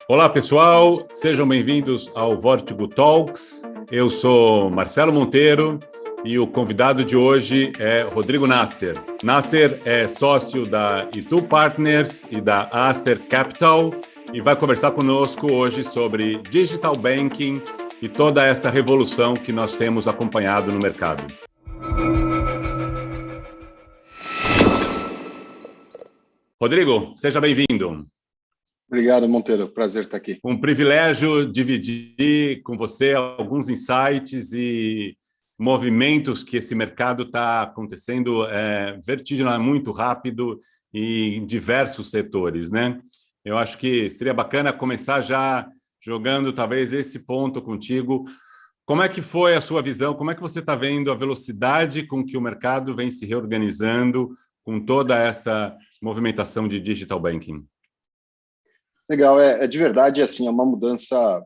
Olá, pessoal, sejam bem-vindos ao Vortigo Talks. Eu sou Marcelo Monteiro e o convidado de hoje é Rodrigo Nasser. Nasser é sócio da Itu Partners e da Aster Capital e vai conversar conosco hoje sobre digital banking e toda esta revolução que nós temos acompanhado no mercado. Rodrigo, seja bem-vindo. Obrigado, Monteiro. Prazer estar aqui. Um privilégio dividir com você alguns insights e movimentos que esse mercado está acontecendo vertiginosamente muito rápido e em diversos setores, né? Eu acho que seria bacana começar já jogando talvez esse ponto contigo. Como é que foi a sua visão? Como é que você está vendo a velocidade com que o mercado vem se reorganizando com toda esta movimentação de digital banking? Legal, de verdade, assim, é uma mudança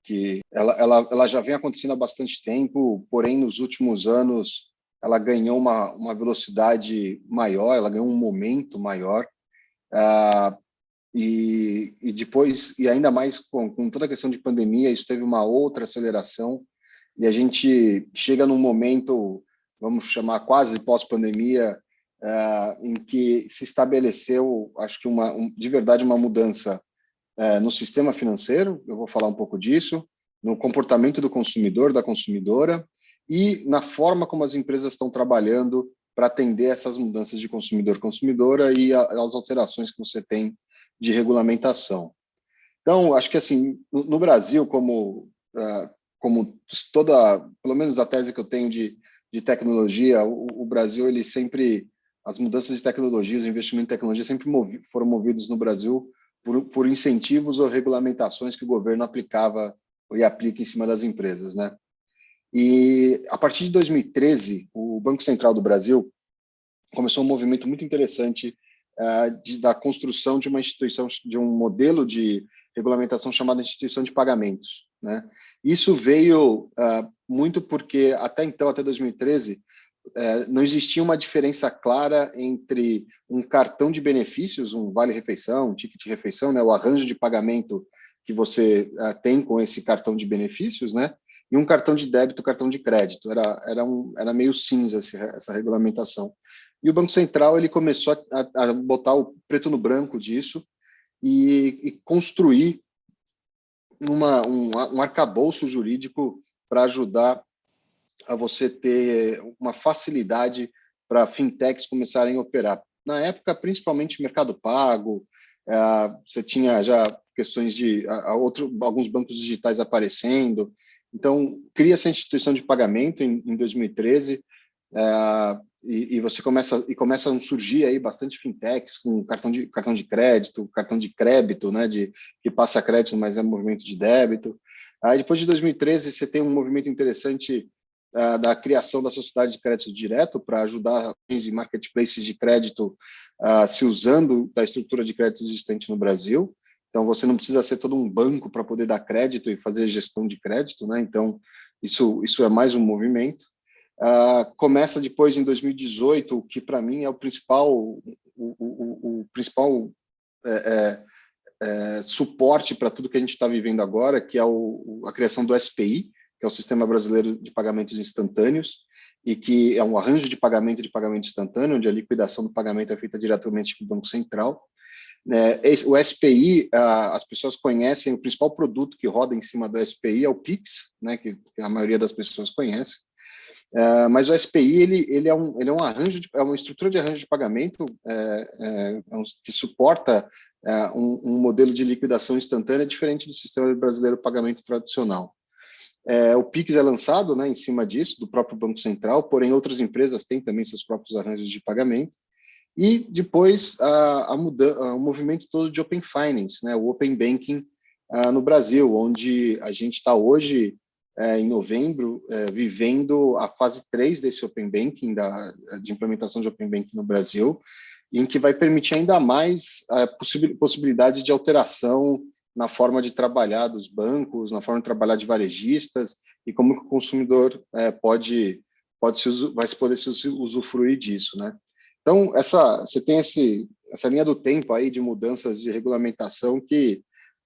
que ela já vem acontecendo há bastante tempo, porém, nos últimos anos, ela ganhou uma velocidade maior, ela ganhou um momento maior, e depois, e ainda mais com toda a questão de pandemia, isso teve uma outra aceleração, e a gente chega num momento, vamos chamar quase pós-pandemia, em que se estabeleceu, acho que de verdade, uma mudança no sistema financeiro, eu vou falar um pouco disso, no comportamento do consumidor, da consumidora, e na forma como as empresas estão trabalhando para atender essas mudanças de consumidor-consumidora e as alterações que você tem de regulamentação. Então, acho que assim, no Brasil, como toda, pelo menos a tese que eu tenho de tecnologia, o Brasil, ele sempre, as mudanças de tecnologia, os investimentos em tecnologia sempre foram movidos no Brasil por incentivos ou regulamentações que o governo aplicava e aplica em cima das empresas, né? E a partir de 2013, o Banco Central do Brasil começou um movimento muito interessante da construção de uma instituição, de um modelo de regulamentação chamada instituição de pagamentos, né? Isso veio muito porque até então, até 2013, não existia uma diferença clara entre um cartão de benefícios, um vale-refeição, um ticket de refeição, né, o arranjo de pagamento que você tem com esse cartão de benefícios, né, e um cartão de débito, cartão de crédito. Era meio cinza essa regulamentação. E o Banco Central ele começou a botar o preto no branco disso e construir um arcabouço jurídico para ajudar a você ter uma facilidade para fintechs começarem a operar. Na época, principalmente Mercado Pago, você tinha já questões de alguns bancos digitais aparecendo. Então, cria essa instituição de pagamento em 2013, e começam a surgir aí bastante fintechs com cartão de crédito, cartão de crédito, né, que passa crédito, mas é movimento de débito. Aí, depois de 2013, você tem um movimento interessante da criação da sociedade de crédito direto para ajudar os marketplaces de crédito se usando da estrutura de crédito existente no Brasil. Então, você não precisa ser todo um banco para poder dar crédito e fazer gestão de crédito, né? Então, isso é mais um movimento. Começa depois, em 2018, o que para mim é o principal suporte para tudo que a gente está vivendo agora, que é a criação do SPI, que é o Sistema Brasileiro de Pagamentos Instantâneos, e que é um arranjo de pagamento instantâneo, onde a liquidação do pagamento é feita diretamente pelo Banco Central. O SPI, as pessoas conhecem, o principal produto que roda em cima do SPI é o Pix, né, que a maioria das pessoas conhece. Mas o SPI ele é um arranjo, é uma estrutura de arranjo de pagamento que suporta um modelo de liquidação instantânea diferente do sistema brasileiro de pagamento tradicional. O Pix é lançado, né, em cima disso, do próprio Banco Central, porém outras empresas têm também seus próprios arranjos de pagamento. E depois o movimento todo de Open Finance, né, o Open Banking no Brasil, onde a gente está hoje, em novembro, vivendo a fase 3 desse Open Banking, de implementação de Open Banking no Brasil, em que vai permitir ainda mais possibilidades de alteração na forma de trabalhar dos bancos, na forma de trabalhar de varejistas, e como que o consumidor vai poder se usufruir disso, né? Então, você tem essa linha do tempo aí de mudanças de regulamentação que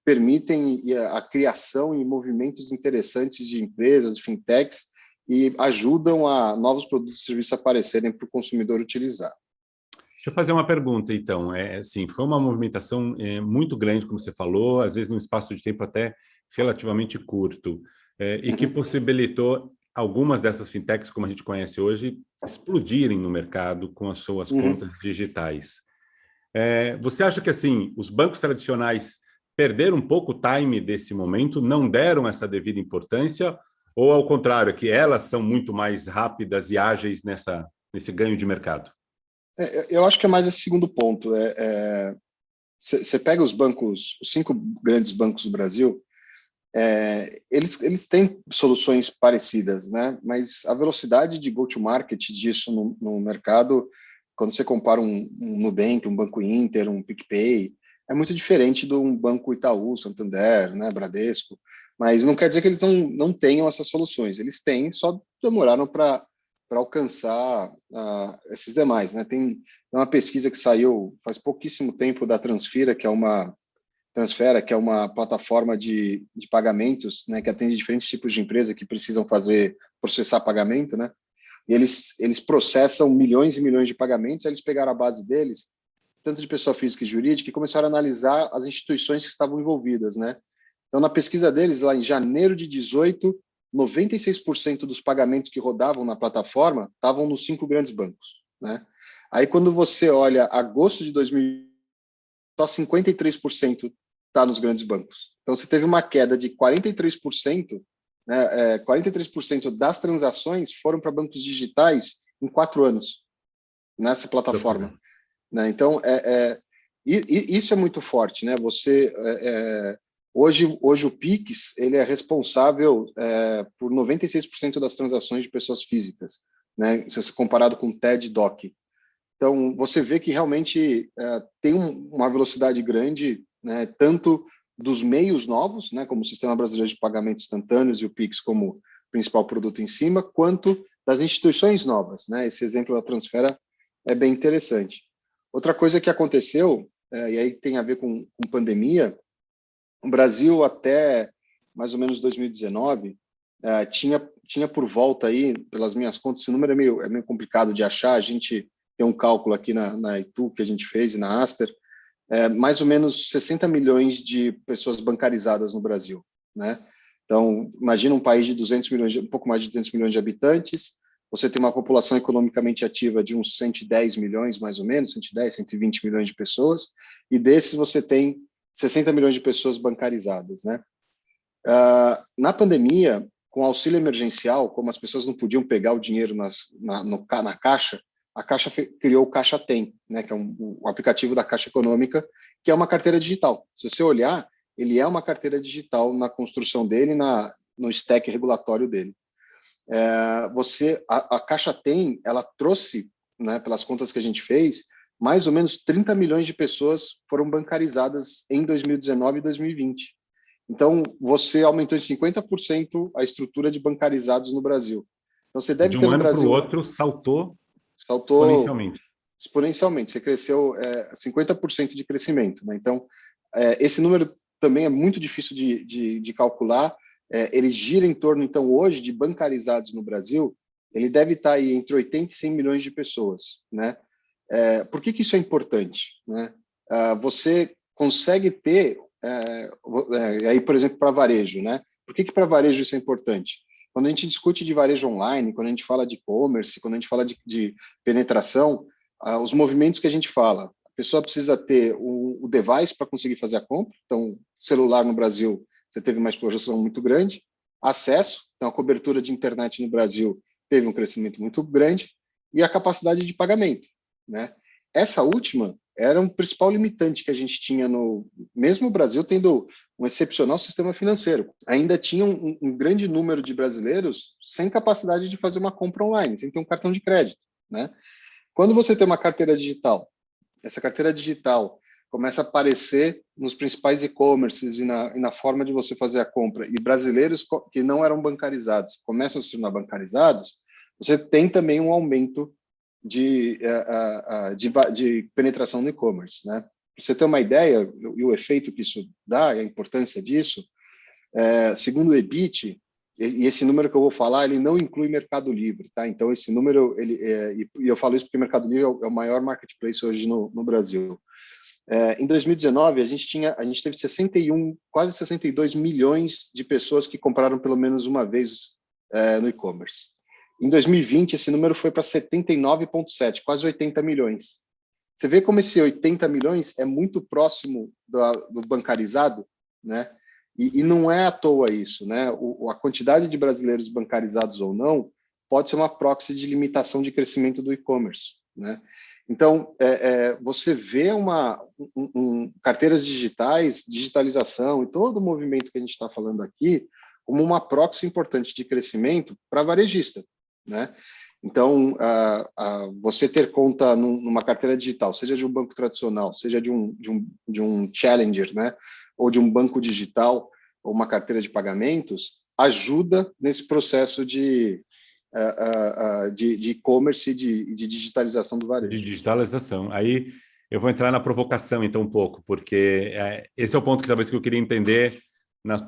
permitem a criação e movimentos interessantes de empresas, de fintechs, e ajudam a novos produtos e serviços aparecerem para o consumidor utilizar. Deixa eu fazer uma pergunta, então. Assim, foi uma movimentação muito grande, como você falou, às vezes num espaço de tempo até relativamente curto, e que possibilitou algumas dessas fintechs, como a gente conhece hoje, explodirem no mercado com as suas contas digitais. Você acha que assim os bancos tradicionais perderam um pouco o time desse momento, não deram essa devida importância, ou ao contrário, que elas são muito mais rápidas e ágeis nesse ganho de mercado? Eu acho que é mais esse segundo ponto. Você pega os bancos, os 5 grandes bancos do Brasil, eles têm soluções parecidas, né? Mas a velocidade de go-to-market disso no mercado, quando você compara um Nubank, um Banco Inter, um PicPay, é muito diferente de um Banco Itaú, Santander, né, Bradesco. Mas não quer dizer que eles não tenham essas soluções. Eles têm, só demoraram para alcançar esses demais, né? Tem uma pesquisa que saiu faz pouquíssimo tempo da Transfera, que é uma plataforma de pagamentos, né, que atende diferentes tipos de empresas que precisam processar pagamento, né? E eles processam milhões e milhões de pagamentos. Aí eles pegaram a base deles, tanto de pessoa física e jurídica, e começaram a analisar as instituições que estavam envolvidas, né? Então, na pesquisa deles, lá em janeiro de 18, 96% dos pagamentos que rodavam na plataforma estavam nos 5 grandes bancos, né? Aí, quando você olha agosto de 2000, só 53% está nos grandes bancos. Então, você teve uma queda de 43%, né? 43% das transações foram para bancos digitais em 4 anos, nessa plataforma. Né? Então, isso é muito forte, né? Hoje o Pix ele é responsável por 96% das transações de pessoas físicas, né? Se você comparado com o TED e DOC. Então, você vê que realmente tem uma velocidade grande, né? Tanto dos meios novos, né? Como o Sistema Brasileiro de Pagamentos Instantâneos e o Pix como principal produto em cima, quanto das instituições novas, né? Esse exemplo da Transfera é bem interessante. Outra coisa que aconteceu, e aí tem a ver com pandemia, o Brasil até mais ou menos 2019 tinha por volta aí, pelas minhas contas, esse número é meio complicado de achar, a gente tem um cálculo aqui na Itu que a gente fez e na Aster, mais ou menos 60 milhões de pessoas bancarizadas no Brasil, né? Então, imagina um país de 200 milhões, um pouco mais de 200 milhões de habitantes, você tem uma população economicamente ativa de uns 110 milhões, mais ou menos, 110, 120 milhões de pessoas, e desses você tem 60 milhões de pessoas bancarizadas, né? Na pandemia, com auxílio emergencial, como as pessoas não podiam pegar o dinheiro na Caixa, a Caixa criou o Caixa Tem, né, que é o aplicativo da Caixa Econômica, que é uma carteira digital. Se você olhar, ele é uma carteira digital na construção dele, no stack regulatório dele. A Caixa Tem, ela trouxe, né, pelas contas que a gente fez, mais ou menos 30 milhões de pessoas foram bancarizadas em 2019 e 2020. Então, você aumentou em 50% a estrutura de bancarizados no Brasil. Então, você deve De ter um no ano para o Brasil... outro, saltou Saltou exponencialmente. Você cresceu 50% de crescimento, né? Então, esse número também é muito difícil de calcular. Ele gira em torno, então, hoje, de bancarizados no Brasil, ele deve estar aí entre 80 e 100 milhões de pessoas, né? Por que isso é importante, né? Você consegue ter, aí, por exemplo, para varejo, né? Por que para varejo isso é importante? Quando a gente discute de varejo online, quando a gente fala de e-commerce, quando a gente fala de penetração, os movimentos que a gente fala, a pessoa precisa ter o device para conseguir fazer a compra. Então, celular no Brasil, você teve uma exploração muito grande. Acesso, então a cobertura de internet no Brasil teve um crescimento muito grande. E a capacidade de pagamento, né? Essa última era um principal limitante que a gente tinha mesmo o Brasil tendo um excepcional sistema financeiro, ainda tinha um grande número de brasileiros sem capacidade de fazer uma compra online, sem ter um cartão de crédito, né? Quando você tem uma carteira digital, essa carteira digital começa a aparecer nos principais e-commerces e na forma de você fazer a compra, e brasileiros que não eram bancarizados começam a se tornar bancarizados, você tem também um aumento de penetração no e-commerce, né? você ter uma ideia, e o efeito que isso dá, e a importância disso, segundo o EBIT, e esse número que eu vou falar, ele não inclui Mercado Livre, tá? Então, esse número, e eu falo isso porque o Mercado Livre é o maior marketplace hoje no Brasil. Em 2019, a gente teve 61, quase 62 milhões de pessoas que compraram pelo menos uma vez no e-commerce. Em 2020, esse número foi para 79,7, quase 80 milhões. Você vê como esse 80 milhões é muito próximo do bancarizado, né? E não é à toa isso, né? A quantidade de brasileiros bancarizados ou não pode ser uma proxy de limitação de crescimento do e-commerce, né? Então, você vê carteiras digitais, digitalização e todo o movimento que a gente está falando aqui como uma proxy importante de crescimento para varejista, né? Então, você ter conta numa carteira digital, seja de um banco tradicional, seja de um challenger, né, ou de um banco digital, ou uma carteira de pagamentos, ajuda nesse processo de e-commerce e de digitalização do varejo. De digitalização. Aí eu vou entrar na provocação, então, um pouco, porque esse é o ponto que talvez que eu queria entender na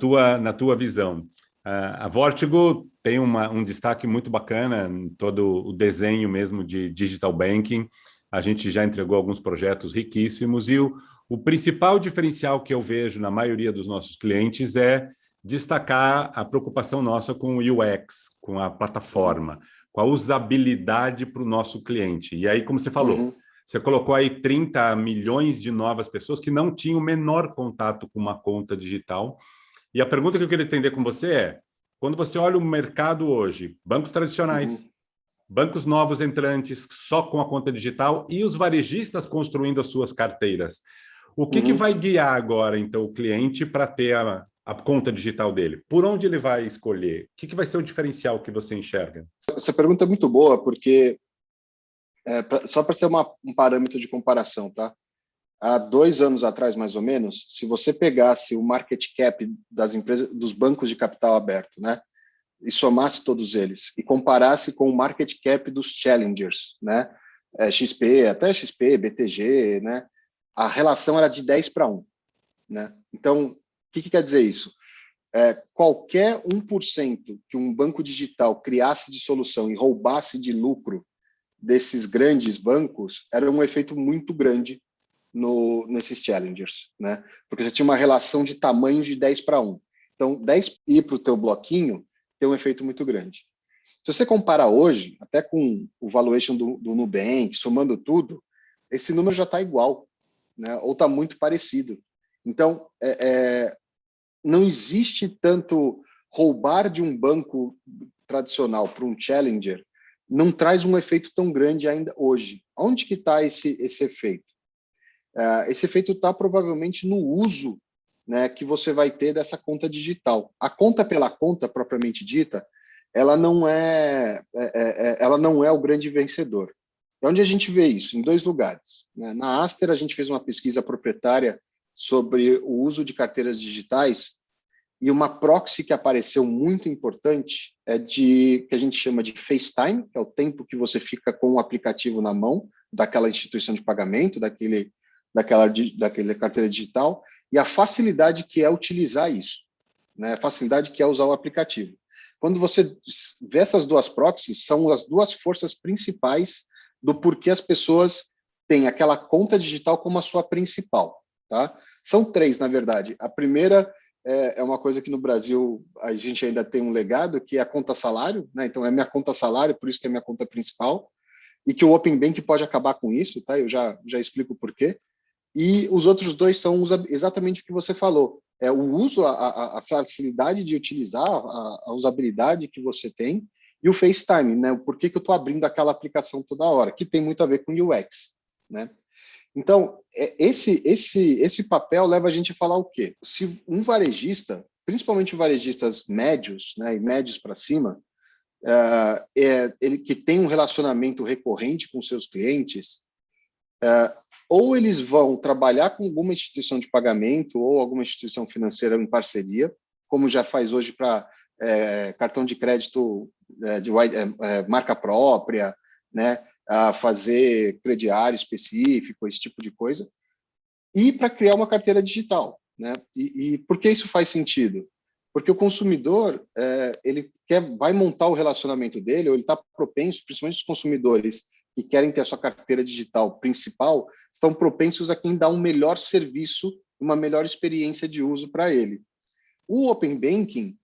tua visão. A Vortigo tem um destaque muito bacana em todo o desenho mesmo de digital banking. A gente já entregou alguns projetos riquíssimos e o principal diferencial que eu vejo na maioria dos nossos clientes é destacar a preocupação nossa com o UX, com a plataforma, com a usabilidade para o nosso cliente. E aí, como você falou, você colocou aí 30 milhões de novas pessoas que não tinham o menor contato com uma conta digital. E a pergunta que eu queria entender com você é, quando você olha o mercado hoje, bancos tradicionais, bancos novos entrantes só com a conta digital e os varejistas construindo as suas carteiras, o que vai guiar agora, então, o cliente para ter a conta digital dele? Por onde ele vai escolher? O que vai ser o diferencial que você enxerga? Essa pergunta é muito boa, porque só para ser um parâmetro de comparação, tá? Há 2 anos atrás, mais ou menos, se você pegasse o market cap das empresas, dos bancos de capital aberto, né, e somasse todos eles e comparasse com o market cap dos challengers, né, XP, até XP, BTG, né, a relação era de 10-1, né? Então, o que quer dizer isso? Qualquer 1% que um banco digital criasse de solução e roubasse de lucro desses grandes bancos era um efeito muito grande nesses challengers, né? Porque você tinha uma relação de tamanho de 10-1. Então, 10 ir para o teu bloquinho tem um efeito muito grande. Se você comparar hoje, até com o valuation do Nubank, somando tudo, esse número já está igual, né? Ou está muito parecido. Então, não existe tanto roubar de um banco tradicional para um challenger, não traz um efeito tão grande ainda hoje. Onde que está esse efeito? Esse efeito está provavelmente no uso, né, que você vai ter dessa conta digital. A conta pela conta, propriamente dita, ela não é o grande vencedor. E onde a gente vê isso? Em 2 lugares. Né? Na Aster, a gente fez uma pesquisa proprietária sobre o uso de carteiras digitais e uma proxy que apareceu muito importante que a gente chama de FaceTime, que é o tempo que você fica com o aplicativo na mão daquela instituição de pagamento, daquela carteira digital, e a facilidade que é utilizar isso, né? A facilidade que é usar o aplicativo. Quando você vê essas 2 proxies, são as 2 forças principais do porquê as pessoas têm aquela conta digital como a sua principal. Tá? São 3, na verdade. A primeira é uma coisa que no Brasil a gente ainda tem um legado, que é a conta salário, né? Então é minha conta salário, por isso que é minha conta principal, e que o Open Bank pode acabar com isso, tá? Eu já explico por quê. E os outros 2 são exatamente o que você falou. O uso, a facilidade de utilizar, a usabilidade que você tem, e o FaceTime, né? Por que eu estou abrindo aquela aplicação toda hora, que tem muito a ver com UX, né? Então, esse papel leva a gente a falar o quê? Se um varejista, principalmente varejistas médios, né, e médios para cima, ele que tem um relacionamento recorrente com seus clientes, ou eles vão trabalhar com alguma instituição de pagamento ou alguma instituição financeira em parceria, como já faz hoje para cartão de crédito de marca própria, né? A fazer crediário específico, esse tipo de coisa, e para criar uma carteira digital, né? E por que isso faz sentido? Porque o consumidor, vai montar o relacionamento dele, ou ele está propenso, principalmente os consumidores que querem ter a sua carteira digital principal, estão propensos a quem dá um melhor serviço, uma melhor experiência de uso para ele. O Open Banking,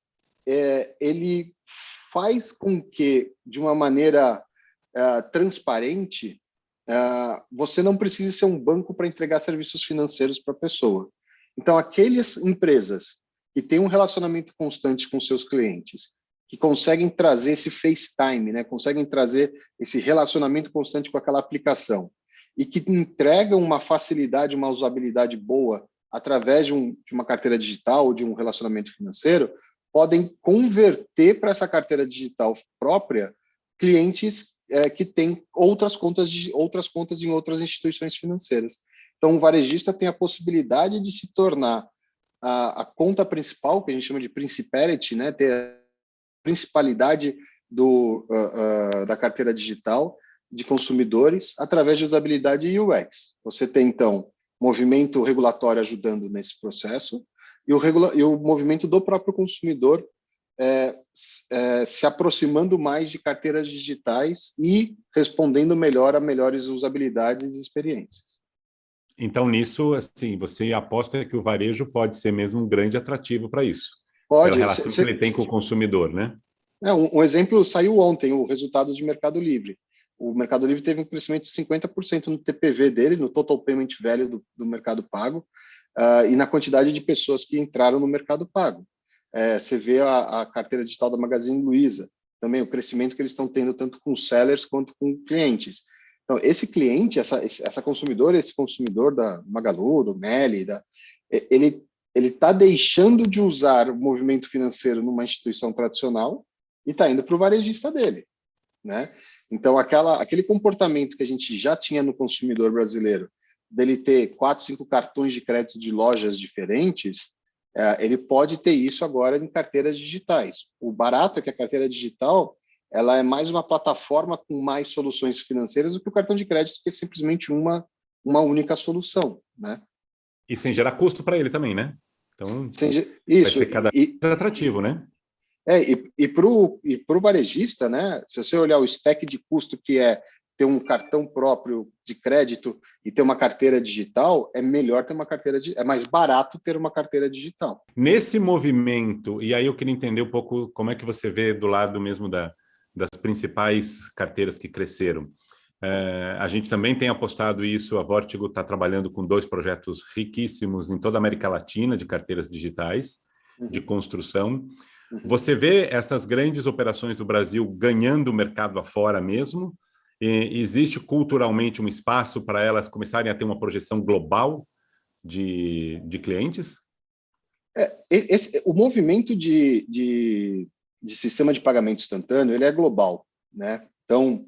ele faz com que, de uma maneira transparente, você não precise ser um banco para entregar serviços financeiros para a pessoa. Então, aquelas empresas que têm um relacionamento constante com seus clientes, que conseguem trazer esse FaceTime, né? Conseguem trazer esse relacionamento constante com aquela aplicação e que entregam uma facilidade, uma usabilidade boa através de uma carteira digital ou de um relacionamento financeiro, podem converter para essa carteira digital própria clientes que têm outras contas em outras instituições financeiras. Então, o varejista tem a possibilidade de se tornar a conta principal, que a gente chama de principality, né? Ter a principalidade da carteira digital de consumidores através de usabilidade e UX. Você tem, então, movimento regulatório ajudando nesse processo e o movimento do próprio consumidor se aproximando mais de carteiras digitais e respondendo melhor a melhores usabilidades e experiências. Então, nisso, assim, você aposta que o varejo pode ser mesmo um grande atrativo para isso, pode, pela relação que ele tem com o consumidor, né? Um exemplo saiu ontem, o resultado de Mercado Livre. O Mercado Livre teve um crescimento de 50% no TPV dele, no Total Payment Value do Mercado Pago, e na quantidade de pessoas que entraram no Mercado Pago. Você vê a carteira digital da Magazine Luiza, também o crescimento que eles estão tendo tanto com sellers quanto com clientes. Então, esse cliente, esse consumidor da Magalu, do Meli, ele está deixando de usar o movimento financeiro numa instituição tradicional e está indo para o varejista dele, né? Então, aquele comportamento que a gente já tinha no consumidor brasileiro, dele ter 4, 5 cartões de crédito de lojas diferentes, ele pode ter isso agora em carteiras digitais. O barato é que a carteira digital ela é mais uma plataforma com mais soluções financeiras do que o cartão de crédito, que é simplesmente uma única solução, né? E sem gerar custo para ele também, né? Então, vai ser cada vez mais atrativo, né? E para o varejista, né? Se você olhar o stack de custo que é ter um cartão próprio de crédito e ter uma carteira digital, é melhor ter uma carteira é mais barato ter uma carteira digital. Nesse movimento, e aí eu queria entender um pouco como é que você vê do lado mesmo das principais carteiras que cresceram. A gente também tem apostado isso, a Vortigo está trabalhando com 2 projetos riquíssimos em toda a América Latina de carteiras digitais, de construção. Você vê essas grandes operações do Brasil ganhando o mercado afora mesmo? Existe culturalmente um espaço para elas começarem a ter uma projeção global de clientes? O movimento de sistema de pagamento instantâneo ele é global, né? Então,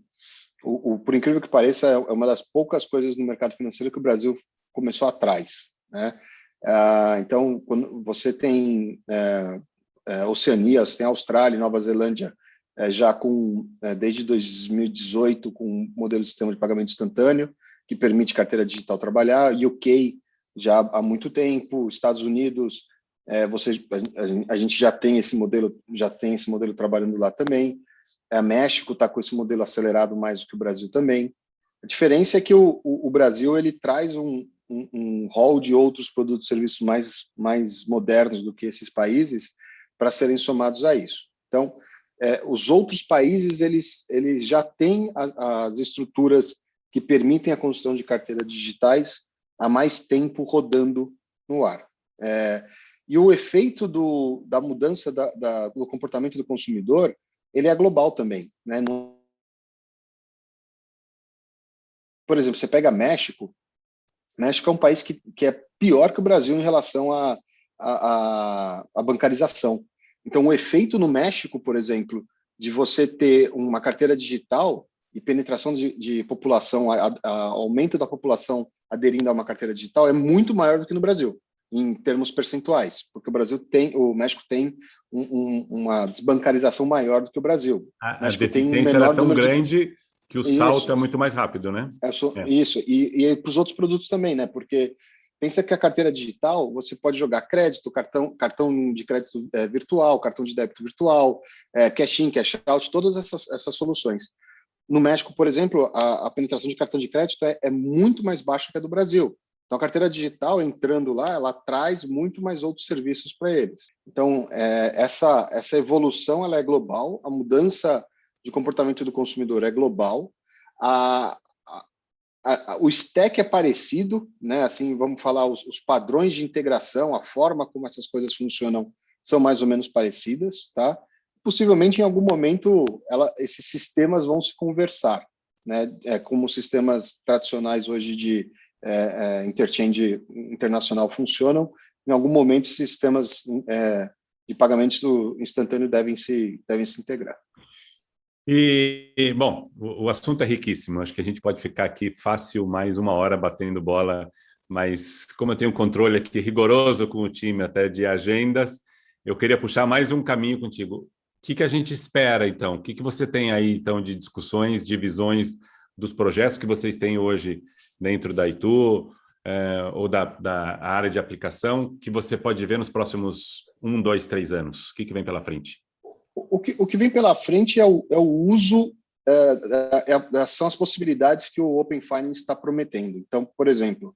por incrível que pareça, é uma das poucas coisas no mercado financeiro que o Brasil começou atrás, né? Então, quando você tem Oceania, você tem Austrália, Nova Zelândia, já desde 2018 com um modelo de sistema de pagamento instantâneo que permite carteira digital trabalhar, UK já há muito tempo, Estados Unidos, a gente já tem esse modelo trabalhando lá também. México está com esse modelo acelerado mais do que o Brasil também. A diferença é que o Brasil ele traz um rol de outros produtos e serviços mais modernos do que esses países para serem somados a isso. Então, os outros países eles já têm as estruturas que permitem a construção de carteiras digitais há mais tempo rodando no ar. E o efeito da mudança do comportamento do consumidor ele é global também, né? Por exemplo, você pega México é um país que é pior que o Brasil em relação à bancarização. Então, o efeito no México, por exemplo, de você ter uma carteira digital e penetração de população, aumento da população aderindo a uma carteira digital é muito maior do que no Brasil, em termos percentuais, porque o México tem uma desbancarização maior do que o Brasil. A deficiência era tão grande que o salto é muito mais rápido, né? Isso, e para os outros produtos também, né? Porque Pensa que a carteira digital, você pode jogar crédito, cartão de crédito virtual, cartão de débito virtual, cash in, cash out, todas essas soluções. No México, por exemplo, a penetração de cartão de crédito é muito mais baixa que a do Brasil. Então, a carteira digital, entrando lá, ela traz muito mais outros serviços para eles. Então, essa evolução ela é global, a mudança de comportamento do consumidor é global, o stack é parecido, né? Assim, vamos falar, os padrões de integração, a forma como essas coisas funcionam são mais ou menos parecidas, tá? Possivelmente, em algum momento, esses sistemas vão se conversar, né? Como sistemas tradicionais hoje de interchange internacional funcionam, em algum momento, esses sistemas de pagamentos instantâneo devem se integrar. Bom, o assunto é riquíssimo. Acho que a gente pode ficar aqui fácil mais 1 hora batendo bola, mas como eu tenho um controle aqui rigoroso com o time até de agendas, eu queria puxar mais um caminho contigo. O que a gente espera, então? O que você tem aí, então, de discussões, de visões dos projetos que vocês têm hoje dentro da Itu, ou da área de aplicação, que você pode ver nos próximos 1, 2, 3 anos? O que vem pela frente? O que vem pela frente é o uso, são as possibilidades que o Open Finance está prometendo. Então, por exemplo,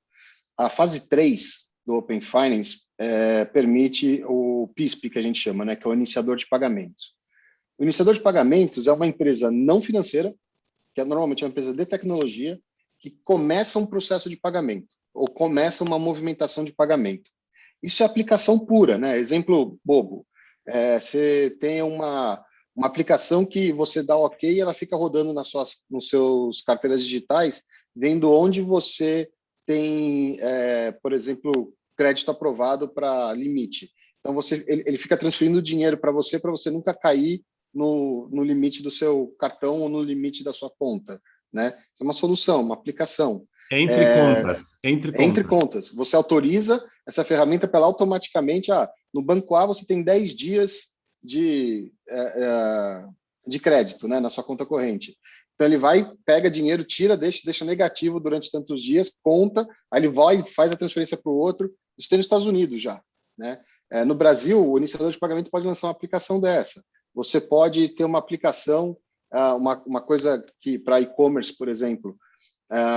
a fase 3 do Open Finance permite o PISP, que a gente chama, né, que é o iniciador de pagamentos. O iniciador de pagamentos é uma empresa não financeira, que é normalmente uma empresa de tecnologia, que começa um processo de pagamento, ou começa uma movimentação de pagamento. Isso é aplicação pura, né? Exemplo bobo. Você tem uma aplicação que você dá OK e ela fica rodando nos seus carteiras digitais, vendo onde você tem, por exemplo, crédito aprovado para limite. Então, ele fica transferindo dinheiro para você nunca cair no limite do seu cartão ou no limite da sua conta, né? Isso é uma solução, uma aplicação. Entre contas. Você autoriza essa ferramenta para ela automaticamente, no banco A você tem 10 dias de crédito, né, na sua conta corrente. Então ele vai, pega dinheiro, tira, deixa negativo durante tantos dias, conta, aí ele vai e faz a transferência para o outro. Isso tem nos Estados Unidos já, né? No Brasil, o iniciador de pagamento pode lançar uma aplicação dessa. Você pode ter uma aplicação, uma coisa que para e-commerce, por exemplo,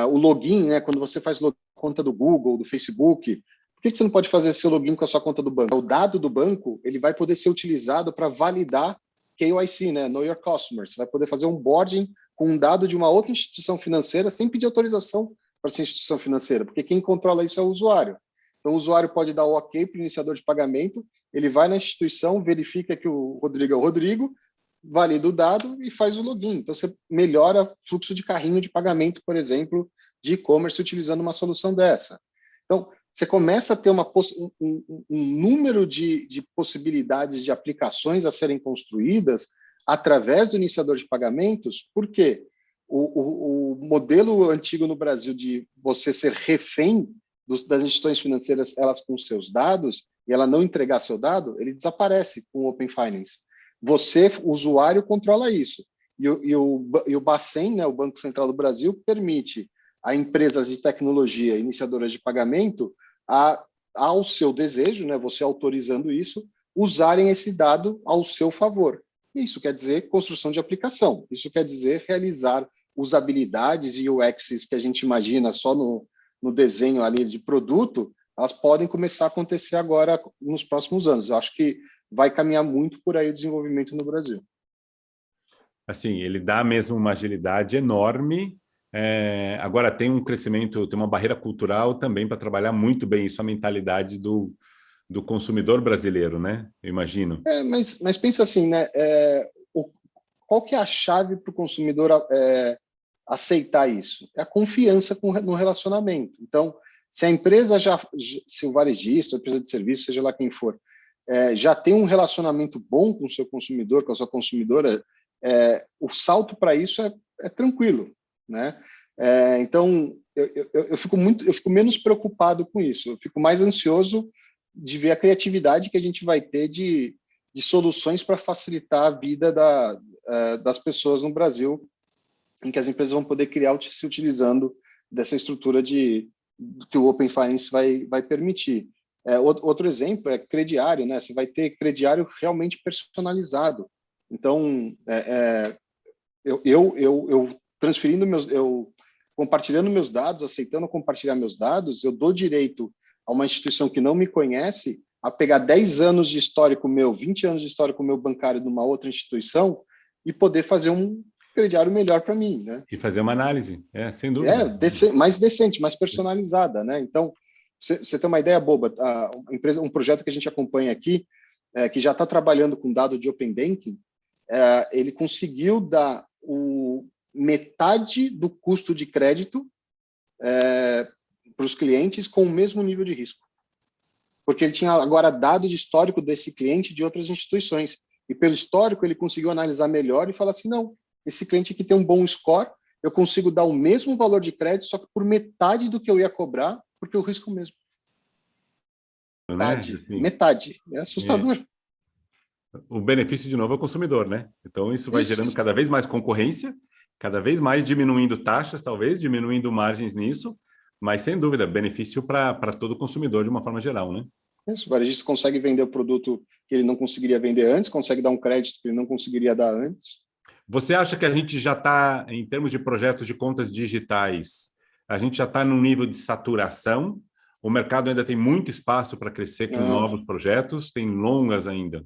o login, né, quando você faz conta do Google, do Facebook, por que você não pode fazer seu login com a sua conta do banco? O dado do banco ele vai poder ser utilizado para validar KYC, né, Know Your Customer. Você vai poder fazer um onboarding com um dado de uma outra instituição financeira sem pedir autorização para essa instituição financeira, porque quem controla isso é o usuário. Então, o usuário pode dar o OK para o iniciador de pagamento, ele vai na instituição, verifica que o Rodrigo é o Rodrigo, valida o dado e faz o login. Então, você melhora o fluxo de carrinho de pagamento, por exemplo, de e-commerce utilizando uma solução dessa. Então, você começa a ter um número de possibilidades de aplicações a serem construídas através do iniciador de pagamentos, porque o modelo antigo no Brasil de você ser refém das instituições financeiras, elas com seus dados, e ela não entregar seu dado, ele desaparece com o Open Finance. Você, usuário, controla isso. E o Bacen, né, o Banco Central do Brasil, permite a empresas de tecnologia, iniciadoras de pagamento, ao seu desejo, né, você autorizando isso, usarem esse dado ao seu favor. Isso quer dizer construção de aplicação. Isso quer dizer realizar usabilidades e UXs que a gente imagina só no desenho ali de produto, elas podem começar a acontecer agora nos próximos anos. Eu acho que vai caminhar muito por aí o desenvolvimento no Brasil. Assim, ele dá mesmo uma agilidade enorme. Agora tem um crescimento, tem uma barreira cultural também para trabalhar muito bem isso, a mentalidade do consumidor brasileiro, né? Eu imagino. Mas pensa assim, né? Qual que é a chave para o consumidor aceitar isso? É a confiança no relacionamento. Então, se a empresa se o varejista, a empresa de serviço, seja lá quem for, já tem um relacionamento bom com o seu consumidor, com a sua consumidora, o salto para isso é tranquilo, né? Então, eu fico menos preocupado com isso. Eu fico mais ansioso de ver a criatividade que a gente vai ter de soluções para facilitar a vida das pessoas no Brasil, em que as empresas vão poder criar se utilizando dessa estrutura de que o Open Finance vai permitir. Outro exemplo é crediário, né? Você vai ter crediário realmente personalizado. Então, eu transferindo eu compartilhando meus dados, aceitando compartilhar meus dados, eu dou direito a uma instituição que não me conhece a pegar 10 anos de histórico meu, 20 anos de histórico meu bancário numa outra instituição e poder fazer um crediário melhor para mim, né? E fazer uma análise, sem dúvida. Mais decente, mais personalizada, né? Então, você tem uma ideia boba, um projeto que a gente acompanha aqui, que já está trabalhando com dado de Open Banking, ele conseguiu dar metade do custo de crédito para os clientes com o mesmo nível de risco. Porque ele tinha agora dado de histórico desse cliente de outras instituições. E pelo histórico ele conseguiu analisar melhor e falar assim, não, esse cliente aqui tem um bom score, eu consigo dar o mesmo valor de crédito, só que por metade do que eu ia cobrar, porque o risco mesmo. Metade, né? Assim, metade. É assustador. O benefício, de novo, é o consumidor, né? Então, isso vai gerando cada vez mais concorrência, cada vez mais diminuindo taxas, talvez, diminuindo margens nisso, mas, sem dúvida, benefício para todo consumidor de uma forma geral, né? Isso, o varejista consegue vender o produto que ele não conseguiria vender antes, consegue dar um crédito que ele não conseguiria dar antes. Você acha que a gente já está, em termos de projetos de contas digitais, a gente já está num nível de saturação? O mercado ainda tem muito espaço para crescer com novos projetos? Tem longas ainda?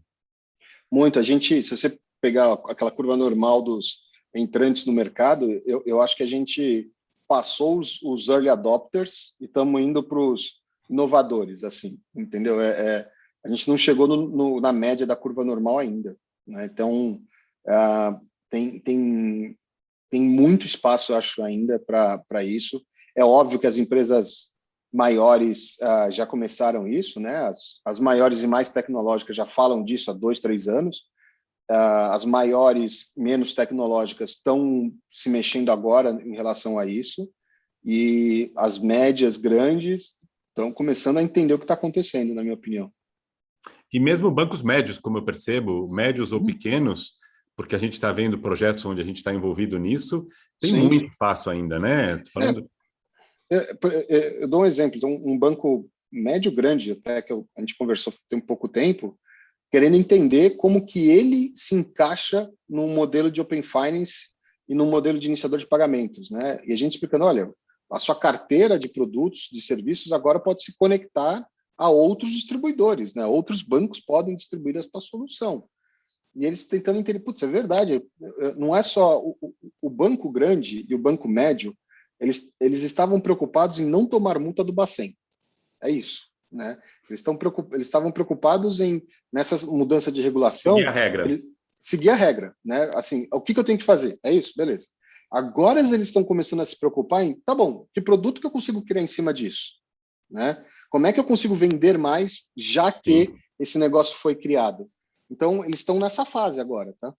Muito. Se você pegar aquela curva normal dos entrantes no mercado, eu acho que a gente passou os early adopters e estamos indo para os inovadores, assim, entendeu? A gente não chegou na média da curva normal ainda, né? Então, tem muito espaço, eu acho, ainda para isso. É óbvio que as empresas maiores já começaram isso, né? As maiores e mais tecnológicas já falam disso há 2, 3 anos. As maiores, menos tecnológicas, estão se mexendo agora em relação a isso. E as médias, grandes, estão começando a entender o que está acontecendo, na minha opinião. E mesmo bancos médios, como eu percebo, médios ou pequenos, porque a gente está vendo projetos onde a gente está envolvido nisso, tem muito espaço ainda, né? Falando... Eu dou um exemplo. Então, um banco médio grande, até que a gente conversou tem pouco tempo, querendo entender como que ele se encaixa num modelo de Open Finance e num modelo de iniciador de pagamentos, né? E a gente explicando, olha, a sua carteira de produtos, de serviços, agora pode se conectar a outros distribuidores, né? Outros bancos podem distribuir a sua solução. E eles tentando entender, putz, é verdade, não é só o banco grande e o banco médio, eles estavam preocupados em não tomar multa do Bacen. É isso, né? Eles estavam preocupados nessa mudança de regulação. Seguir a regra. Seguir a regra, né? Assim, o que eu tenho que fazer? É isso, beleza. Agora eles estão começando a se preocupar em, tá bom, que produto que eu consigo criar em cima disso? Né? Como é que eu consigo vender mais, já que esse negócio foi criado? Então, eles estão nessa fase agora, tá?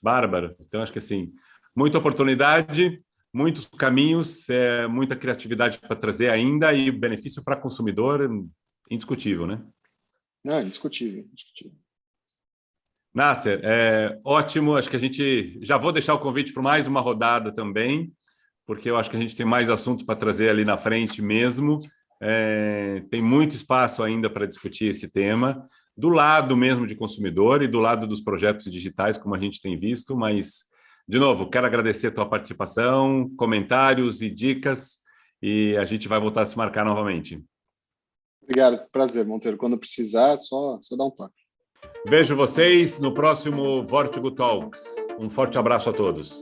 Bárbaro. Então, acho que assim, muita oportunidade, muitos caminhos, muita criatividade para trazer ainda e benefício para consumidor indiscutível, né? Não, indiscutível, indiscutível. Nasser, ótimo. Acho que a gente já vou deixar o convite para mais uma rodada também, porque eu acho que a gente tem mais assuntos para trazer ali na frente mesmo. Tem muito espaço ainda para discutir esse tema, do lado mesmo de consumidor e do lado dos projetos digitais, como a gente tem visto, mas, de novo, quero agradecer a tua participação, comentários e dicas, e a gente vai voltar a se marcar novamente. Obrigado, prazer, Monteiro. Quando precisar, só dar um toque. Vejo vocês no próximo Vortigo Talks. Um forte abraço a todos.